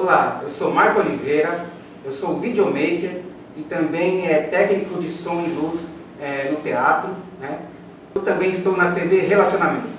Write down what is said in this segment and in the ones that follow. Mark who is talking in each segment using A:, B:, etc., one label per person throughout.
A: Olá, eu sou Marco Oliveira, eu sou videomaker e também técnico de som e luz no teatro, né? Eu também estou na TV Relacionamento.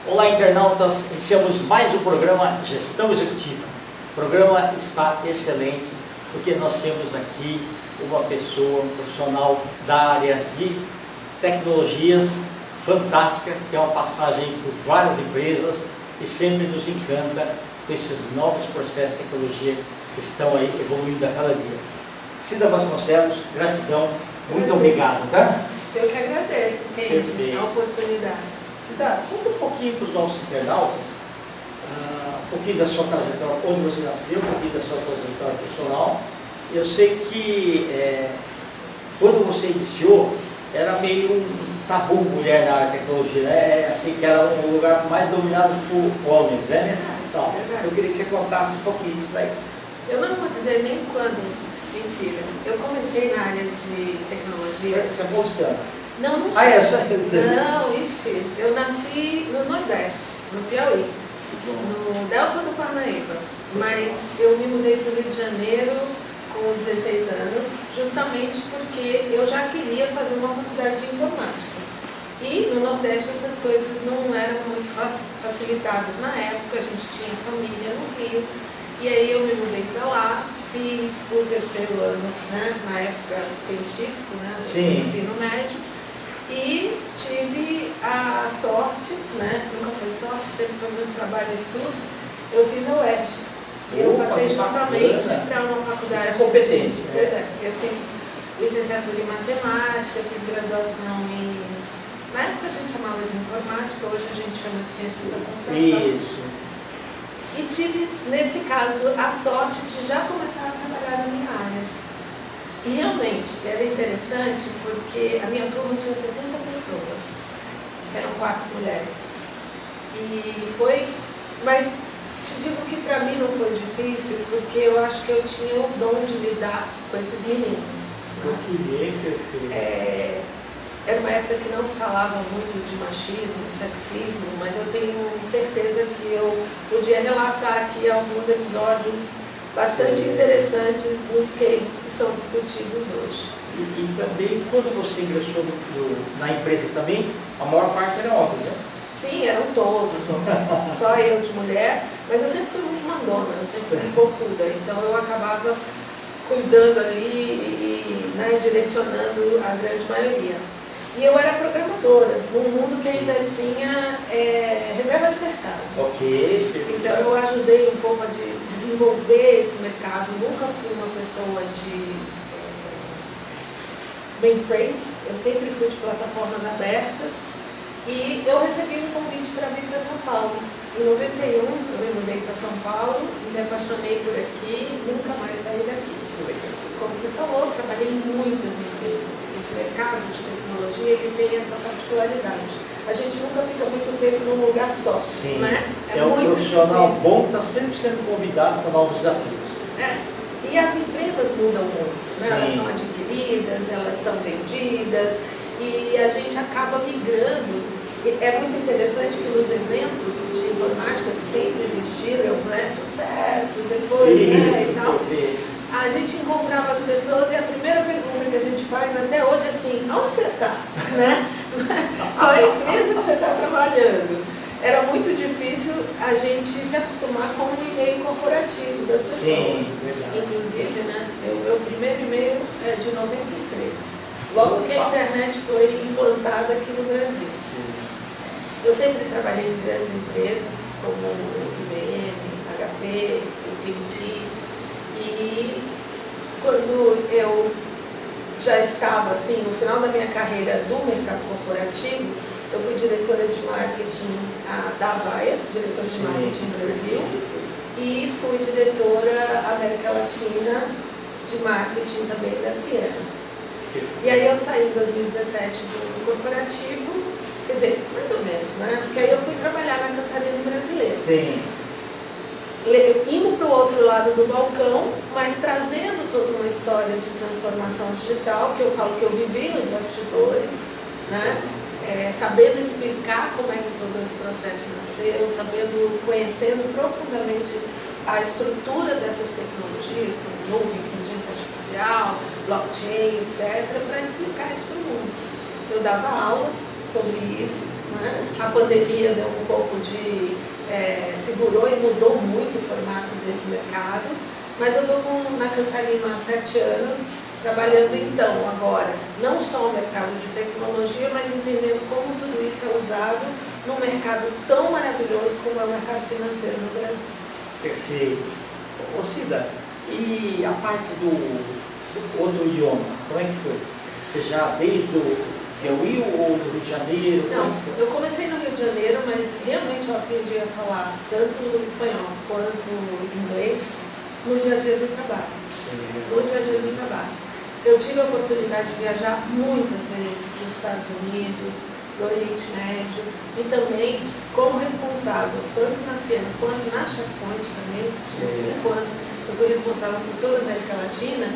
B: Olá, internautas, iniciamos mais um programa Gestão Executiva. O programa está excelente porque nós temos aqui uma pessoa, um profissional da área de tecnologias fantástica, que tem uma passagem por várias empresas e sempre nos encanta com esses novos processos de tecnologia que estão aí evoluindo a cada dia. Cida Vasconcelos, gratidão, muito obrigado, tá?
C: Eu que agradeço, Kenji, a oportunidade.
B: Cida, conta um pouquinho para os nossos internautas, um pouquinho da sua trajetória, onde você nasceu, um pouquinho da sua trajetória profissional. Eu sei que quando você iniciou, era meio um tabu mulher na área de tecnologia, né? Assim, que era um lugar mais dominado por homens, né? Então, eu queria que você contasse um pouquinho disso aí.
C: Eu não vou dizer nem quando, mentira. Eu comecei na área de tecnologia.
B: Você é moscando?
C: Não
B: sei.
C: É só dizer. Não, ixi. Eu nasci no Nordeste, no Piauí, no Delta do Parnaíba. Mas eu me mudei para o Rio de Janeiro com 16 anos, justamente porque eu já queria fazer uma faculdade de informática. E no Nordeste essas coisas não eram muito facilitadas na época, a gente tinha família no Rio. E aí eu me mudei para lá, fiz o terceiro ano, né, na época científico, né, do ensino médio. E tive a sorte, né, nunca foi sorte, sempre foi muito trabalho e estudo, eu fiz a UERJ. Eu passei justamente para uma faculdade.
B: Isso é competência.
C: Pois é, eu fiz licenciatura em matemática, fiz graduação em. Na época a gente chamava de informática, hoje a gente chama de ciências da computação.
B: Isso.
C: E tive, nesse caso, a sorte de já começar a trabalhar na minha área. E realmente era interessante porque a minha turma tinha 70 pessoas, eram 4 mulheres. E foi. Mas te digo que para mim não foi difícil, porque eu acho que eu tinha o dom de lidar com esses meninos. Era uma época que não se falava muito de machismo, sexismo, mas eu tenho certeza que eu podia relatar aqui alguns episódios bastante interessantes nos cases que são discutidos hoje.
B: E também, quando você ingressou na empresa também, a maior parte era homens, né?
C: Sim, eram todos homens, só eu de mulher, mas eu sempre fui muito mandona, eu sempre fui muito bocuda, então eu acabava cuidando ali e né, direcionando a grande maioria. E eu era programadora, num mundo que ainda tinha reserva de mercado.
B: Ok.
C: Então eu ajudei um pouco a desenvolver esse mercado, nunca fui uma pessoa de mainframe, eu sempre fui de plataformas abertas. E eu recebi um convite para vir para São Paulo. Em 91, eu me mudei para São Paulo e me apaixonei por aqui e nunca mais saí daqui. Como você falou, trabalhei em muitas empresas. Esse mercado de tecnologia ele tem essa particularidade. A gente nunca fica muito tempo num lugar só.
B: Sim.
C: Né?
B: É um
C: muito
B: profissional
C: difícil.
B: bom, está sempre sendo convidado para novos desafios.
C: E as empresas mudam muito. Né? Elas são adquiridas, elas são vendidas. E a gente acaba migrando. É muito interessante que nos eventos de informática que sempre existiram, né, sucesso, depois, né, e tal, a gente encontrava as pessoas e a primeira pergunta que a gente faz até hoje é assim, onde você está? Né? Qual é a empresa que você está trabalhando? Era muito difícil a gente se acostumar com o e-mail corporativo das pessoas.
B: Sim,
C: inclusive, né, o meu primeiro e-mail é de 93. Logo que a internet foi implantada aqui no Brasil. Eu sempre trabalhei em grandes empresas como IBM, HP, AT&T. E quando eu já estava assim, no final da minha carreira do mercado corporativo, eu fui diretora de marketing da Avaya, diretora de marketing Brasil, e fui diretora América Latina de marketing também da Ciena. E aí eu saí em 2017 do corporativo, quer dizer, mais ou menos, né? Porque aí eu fui trabalhar na Cantarino Brasileira.
B: Sim.
C: indo para o outro lado do balcão, mas trazendo toda uma história de transformação digital, que eu falo que eu vivi nos bastidores, né? Sabendo explicar como é que todo esse processo nasceu, conhecendo profundamente a estrutura dessas tecnologias, como nuvem, inteligência artificial, blockchain, etc., para explicar isso para o mundo. Eu dava aulas sobre isso, né? A pandemia deu um pouco de... segurou e mudou muito o formato desse mercado, mas eu estou na Cantarino há 7 anos, trabalhando então agora, não só o mercado de tecnologia, mas entendendo como tudo isso é usado num mercado tão maravilhoso como é o mercado financeiro no Brasil.
B: Perfeito. Ô Cida, e a parte do outro idioma, como é que foi? Você já desde o Piauí ou do Rio de Janeiro?
C: Não, eu comecei no Rio de Janeiro, mas realmente eu aprendi a falar tanto espanhol quanto inglês no dia a dia do trabalho.
B: Sim.
C: No dia a dia do trabalho. Eu tive a oportunidade de viajar muitas vezes para os Estados Unidos, para o Oriente Médio, e também como responsável, tanto na Ciena quanto na Checkpoint também, por 5 anos, eu fui responsável por toda a América Latina.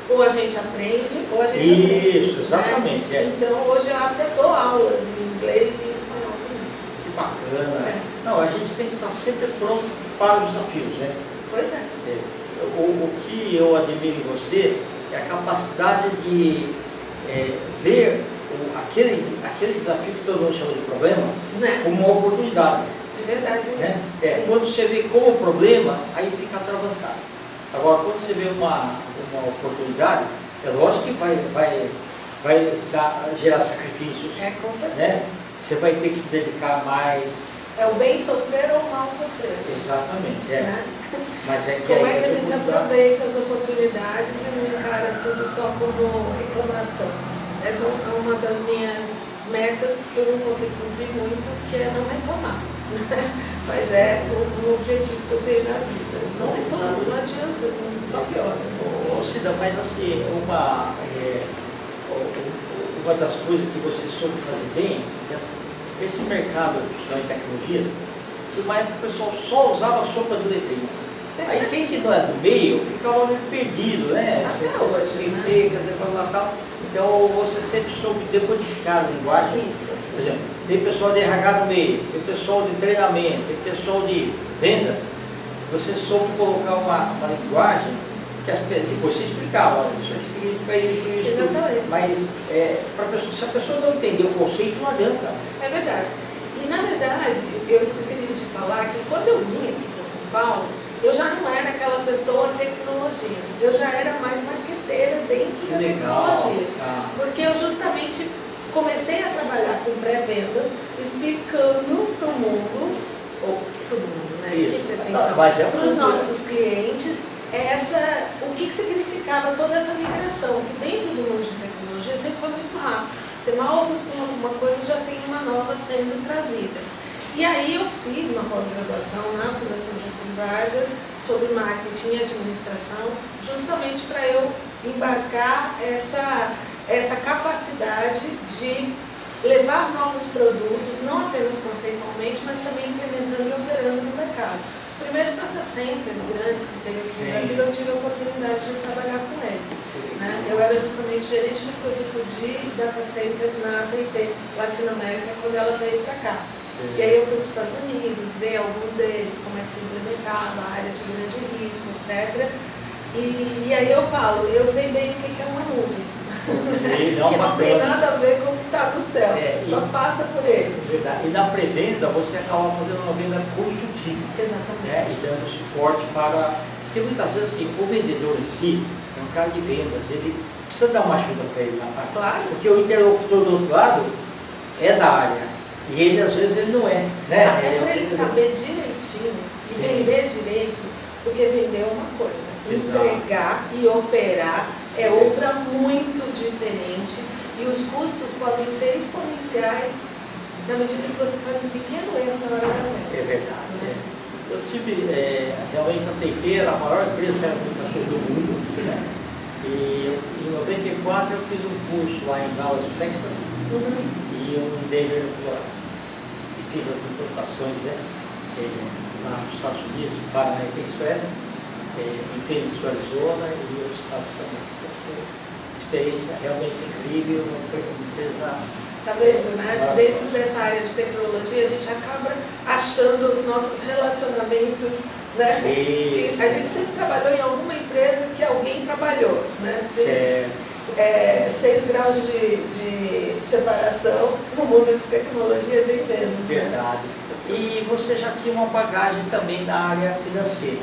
C: Ou a gente aprende, ou a gente aprende.
B: Isso, exatamente.
C: Né? Então hoje eu até dou aulas em inglês e em espanhol também.
B: Que bacana. Não, a gente tem que estar sempre pronto para os desafios, né?
C: Pois é.
B: O que eu admiro em você é a capacidade de ver aquele desafio que todo mundo chama de problema,
C: né?
B: Como uma oportunidade.
C: De verdade,
B: né?
C: É
B: Quando
C: isso.
B: você vê como problema, aí fica atravancado. Agora, quando você vê uma oportunidade, é lógico que vai gerar sacrifícios.
C: Com certeza.
B: Né? Você vai ter que se dedicar mais.
C: É o bem sofrer ou o mal sofrer.
B: Exatamente,
C: Né?
B: Mas é que
C: como é que a gente aproveita as oportunidades e não encara tudo só como reclamação? Essa é uma das minhas metas que eu não consigo cumprir muito, que é não reclamar. Mas é um objetivo que eu tenho na vida. Não reclamo, não adianta, só piora.
B: Cida, mas assim, uma das coisas que você soube fazer bem, é assim, esse mercado de tecnologias, tinha uma época o pessoal só usava sopa de letrinha. Aí quem que não é do meio ficava meio perdido, né?
C: Até hoje, né?
B: Então você sempre soube decodificar a linguagem.
C: Isso.
B: Por exemplo, tem pessoal de RH no meio, tem pessoal de treinamento, tem pessoal de vendas. Você soube colocar uma linguagem que depois você explicava, isso aqui significa isso.
C: Exatamente.
B: Mas se a pessoa não entender o conceito, não adianta.
C: É verdade. E na verdade, eu esqueci de te falar que quando eu vim aqui para São Paulo, eu já não era aquela pessoa tecnologia. Eu já era mais marqueteira dentro da tecnologia. Porque eu justamente comecei a trabalhar com pré-vendas, explicando para o mundo, né? Que pretensão, para os nossos clientes, o que significava toda essa migração, que dentro do mundo de tecnologia sempre foi muito rápido. Você mal acostuma alguma coisa, já tem uma nova sendo trazida. E aí eu fiz uma pós-graduação na Fundação Getúlio Vargas sobre marketing e administração, justamente para eu embarcar essa capacidade de levar novos produtos, não apenas conceitualmente, mas também implementando e operando no mercado. Os primeiros data centers grandes que teve aqui no Brasil, eu tive a oportunidade de trabalhar com eles. Né? Eu era justamente gerente de produto de data center na AT&T Latinoamérica, quando ela veio para cá. E aí eu fui para os Estados Unidos, ver alguns deles, como é que se implementava, áreas de grande risco, etc. E aí eu falo, eu sei bem o que é uma nuvem. Que não tem nada a ver com o que está no céu, só passa por ele.
B: Verdade. E na pré-venda você acaba fazendo uma venda consultiva.
C: Exatamente.
B: Né? E dando suporte para... Porque muitas vezes assim, o vendedor em si é um cara de vendas, ele precisa dar uma ajuda para ele na parte.
C: Claro.
B: Porque o interlocutor do outro lado é da área. E ele às vezes ele não é. Né?
C: Até para ele saber direitinho e vender direito, porque vender é uma coisa, entregar e operar é outra muito diferente, e os custos podem ser exponenciais na medida que você faz um pequeno erro na hora da venda.
B: É verdade. Né? Eu tive, realmente a TT era a maior empresa de telecomunicações do mundo.
C: Sim.
B: Né? E em 94 eu fiz um curso lá em Dallas, Texas, e um em Denver, no Colorado. E fiz as implantações, né? lá nos Estados Unidos, Pan-American Express, em Phoenix, Arizona e os Estados também. Experiência realmente incrível, foi uma empresa.
C: Tá vendo, né? Dentro dessa área de tecnologia, a gente acaba achando os nossos relacionamentos, né? Que a gente sempre trabalhou em alguma empresa que alguém trabalhou, né? 6 graus de separação no mundo de tecnologia, bem menos.
B: Verdade. Né? E você já tinha uma bagagem também na área financeira,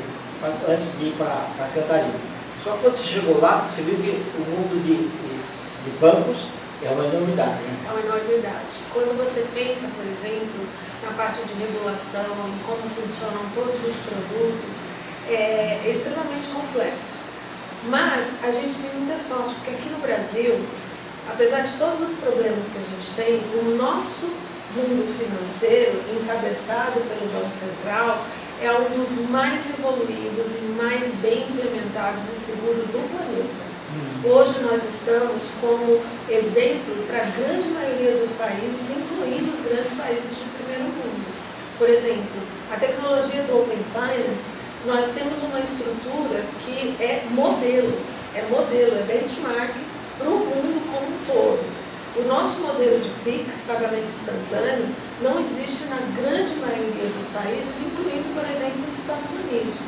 B: antes de ir para Cantarina. Só que quando você chegou lá, você viu que o mundo de bancos é uma enormidade. Né?
C: É uma enormidade. Quando você pensa, por exemplo, na parte de regulação, em como funcionam todos os produtos, é extremamente complexo. Mas a gente tem muita sorte, porque aqui no Brasil, apesar de todos os problemas que a gente tem, o nosso mundo financeiro, encabeçado pelo Banco Central, é um dos mais evoluídos e mais bem implementados e seguros do planeta. Hoje nós estamos como exemplo para a grande maioria dos países, incluindo os grandes países de primeiro mundo. Por exemplo, a tecnologia do Open Finance, nós temos uma estrutura que é modelo, é benchmark para o mundo como um todo. O nosso modelo de PIX, pagamento instantâneo, não existe na grande maioria dos países, incluindo, por exemplo, os Estados Unidos.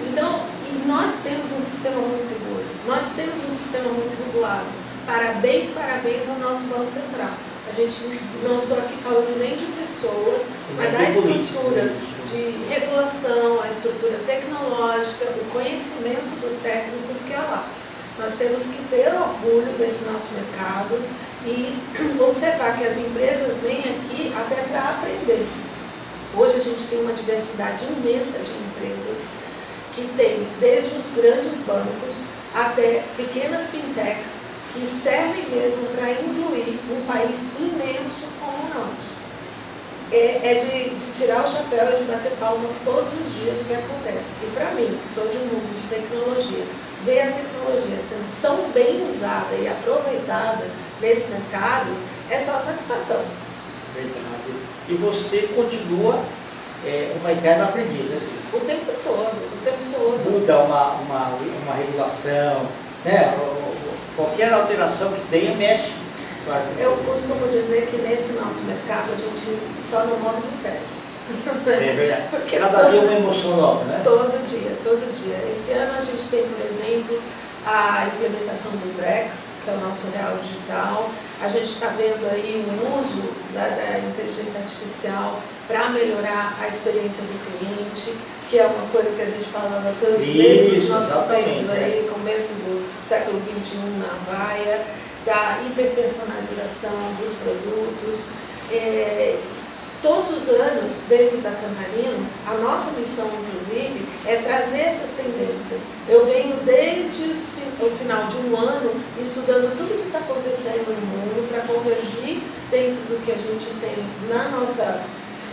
C: Então, nós temos um sistema muito seguro, nós temos um sistema muito regulado. Parabéns ao nosso Banco Central. A gente não estou aqui falando nem de pessoas, mas da estrutura de regulação, a estrutura tecnológica, o conhecimento dos técnicos que há lá. Nós temos que ter orgulho desse nosso mercado e observar que as empresas vêm aqui até para aprender. Hoje a gente tem uma diversidade imensa de empresas que tem desde os grandes bancos até pequenas fintechs que servem mesmo para incluir um país imenso como o nosso. É de tirar o chapéu e de bater palmas todos os dias o que acontece. E para mim, que sou de um mundo de tecnologia, ver a tecnologia sendo tão bem usada e aproveitada nesse mercado é só satisfação.
B: Verdade. E você continua uma eterna aprendiz, né, Silvia?
C: O tempo todo.
B: Muda uma regulação, né? Qualquer alteração que tenha mexe. Claro.
C: Eu costumo dizer que nesse nosso mercado a gente só não morre de tédio.
B: É verdade.
C: Porque
B: cada dia uma emoção nova, né?
C: Todo dia. Esse ano a gente tem, por exemplo, a implementação do Drex, que é o nosso real digital. A gente está vendo aí o uso da inteligência artificial para melhorar a experiência do cliente, que é uma coisa que a gente falava tanto desde os nossos tempos aí, começo do século XXI na Vaia, da hiperpersonalização dos produtos. Todos os anos, dentro da Cantarino, a nossa missão, inclusive, é trazer essas tendências. Eu venho desde o final de um ano estudando tudo o que está acontecendo no mundo para convergir dentro do que a gente tem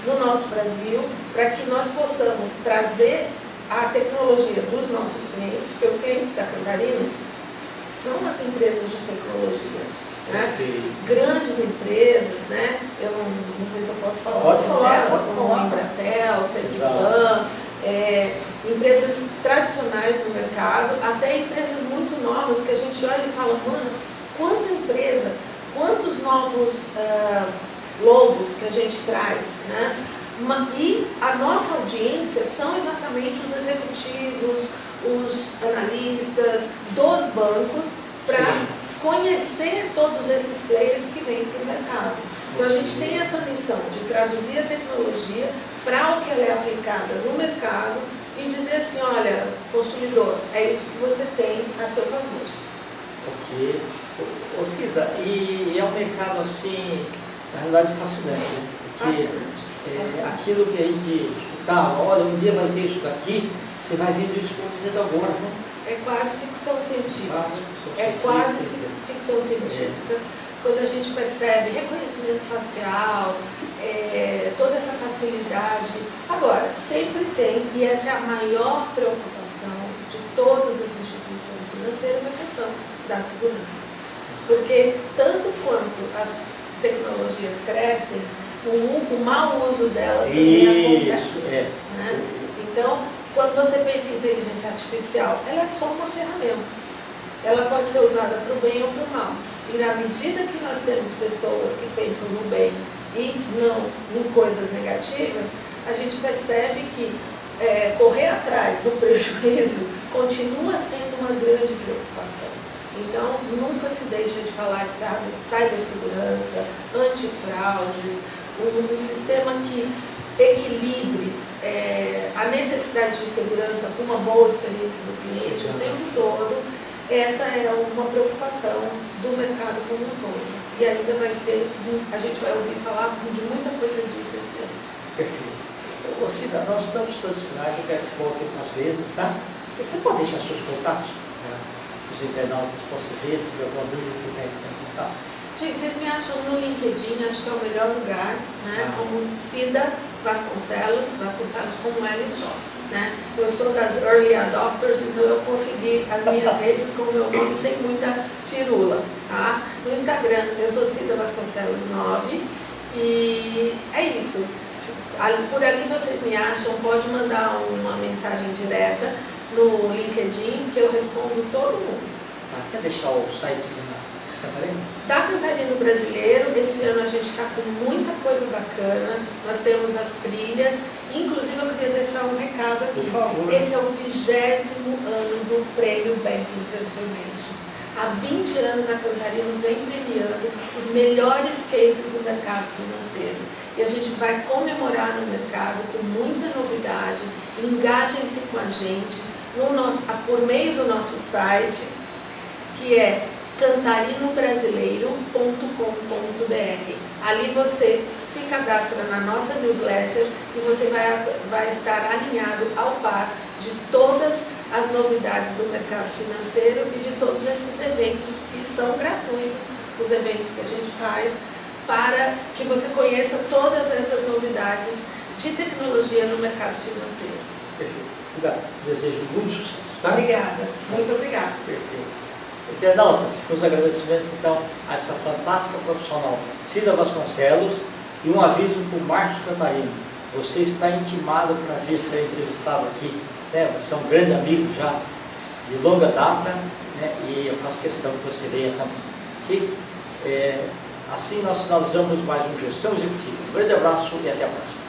C: no nosso Brasil, para que nós possamos trazer a tecnologia dos nossos clientes, porque os clientes da Cantarino são as empresas de tecnologia. Né? Grandes empresas, né? Eu não sei se eu posso falar,
B: pode falar,
C: como a Embratel, Tecpan, empresas tradicionais no mercado, até empresas muito novas que a gente olha e fala, mano, quanta empresa, quantos novos logos que a gente traz, né? E a nossa audiência são exatamente os executivos, os analistas dos bancos, para conhecer todos esses players que vêm para o mercado. Então a gente tem essa missão de traduzir a tecnologia para o que ela é aplicada no mercado e dizer assim, olha, consumidor, é isso que você tem a seu favor.
B: Ok. Ô Cida, e é um mercado assim, na realidade fascinante, né? Fascinante. Aquilo que a gente escutava, olha, um dia vai ter isso daqui, você vai vendo isso acontecendo agora, né?
C: É quase ficção científica. É quase ficção científica. Quando a gente percebe reconhecimento facial, toda essa facilidade. Agora, sempre tem, e essa é a maior preocupação de todas as instituições financeiras, a questão da segurança. Porque tanto quanto as tecnologias crescem, o mau uso delas também acontece.
B: Isso, é.
C: Né? Então, quando você pensa em inteligência artificial, ela é só uma ferramenta. Ela pode ser usada para o bem ou para o mal. E na medida que nós temos pessoas que pensam no bem e não em coisas negativas, a gente percebe que correr atrás do prejuízo continua sendo uma grande preocupação. Então, nunca se deixa de falar de cibersegurança, antifraudes, um sistema que equilibre a necessidade de segurança com uma boa experiência do cliente o tempo todo. Essa é uma preocupação do mercado como um todo. E ainda vai ser, a gente vai ouvir falar de muita coisa disso esse ano.
B: Perfeito. Ô, Cida, nós estamos todos finais, eu quero que você volte outras vezes, tá? Você pode deixar seus contatos? Os internautas possam ver, se tiver alguma dúvida, quiser perguntar.
C: Gente, vocês me acham no LinkedIn, acho que é o melhor lugar, né? Como Cida Vasconcelos com um L só. Né? Eu sou das Early Adopters, então eu consegui as minhas redes com o meu nome sem muita firula. Tá? No Instagram, eu sou Cida Vasconcelos 9 e é isso. Por ali vocês me acham, pode mandar uma mensagem direta no LinkedIn que eu respondo todo mundo.
B: Tá, quer deixar o site da Cantarino?
C: Da Cantarino Brasileiro, esse ano a gente está com muita coisa bacana, nós temos as trilhas, inclusive eu queria deixar um recado aqui.
B: Por favor.
C: Esse é o 20º ano do Prêmio Banking Transformation. Há 20 anos a Cantarino vem premiando os melhores cases do mercado financeiro. E a gente vai comemorar no mercado com muita novidade. Engajem-se com a gente por meio do nosso site, que é cantarinobrasileiro.com.br. Ali você se cadastra na nossa newsletter e você vai estar alinhado ao par de todas as novidades do mercado financeiro e de todos esses eventos que são gratuitos, os eventos que a gente faz, para que você conheça todas essas novidades de tecnologia no mercado financeiro.
B: Perfeito. Desejo muito sucesso. Tá?
C: Obrigada. Muito obrigada.
B: Perfeito. Internautas, com os agradecimentos então a essa fantástica profissional Cida Vasconcelos e um aviso para o Marcos Cantarino. Você está intimado para vir ser entrevistado aqui, né? Você é um grande amigo já de longa data, né? E eu faço questão que você venha também. Ok? Assim nós finalizamos mais um Gestão Executiva. Um grande abraço e até a próxima.